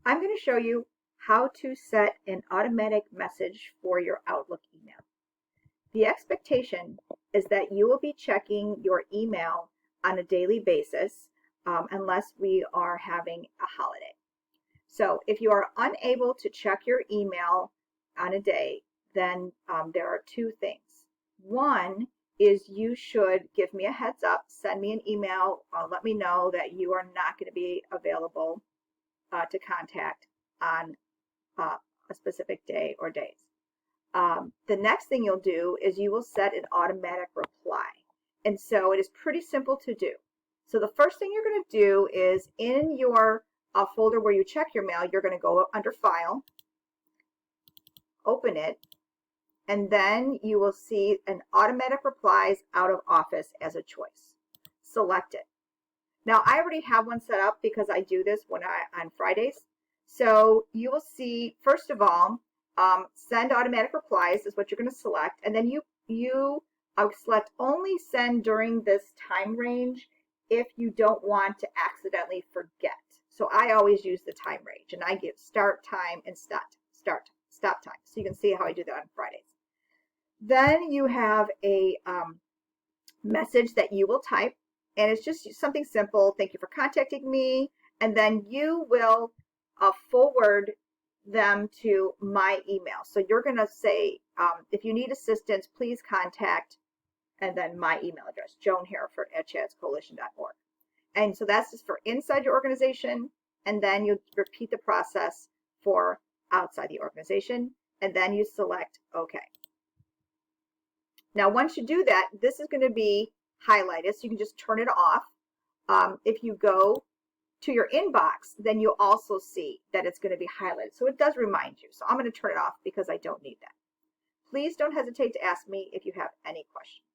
I'm going to show you how to set an automatic message for your Outlook email. The expectation is that you will be checking your email on a daily basis unless we are having a holiday. So if you are unable to check your email on a day, then there are two things. One is you should give me a heads up, send me an email, let me know that you are not going to be available to contact on a specific day or days. The next thing you'll do is you will set an automatic reply. And so it is pretty simple to do. So the first thing you're going to do is in your folder where you check your mail, you're going to go under File, open it, and then you will see an automatic replies out of Office as a choice. Select it. Now I already have one set up because I do this on Fridays. So you will see, first of all, send automatic replies is what you're going to select, and then you select only send during this time range if you don't want to accidentally forget. So I always use the time range, and I give start time and stop time. So you can see how I do that on Fridays. Then you have a message that you will type, and it's just something simple. Thank you for contacting me, and then you will forward them to my email. So you're going to say, if you need assistance, please contact, and then my email address, Joan Hereford at chadscoalition.org. And so that's just for inside your organization, and then you repeat the process for outside the organization, and then you select OK. Now, once you do that, this is going to be highlighted, so you can just turn it off. If you go to your inbox, then you'll also see that it's going to be highlighted. So it does remind you. So I'm going to turn it off because I don't need that. Please don't hesitate to ask me if you have any questions.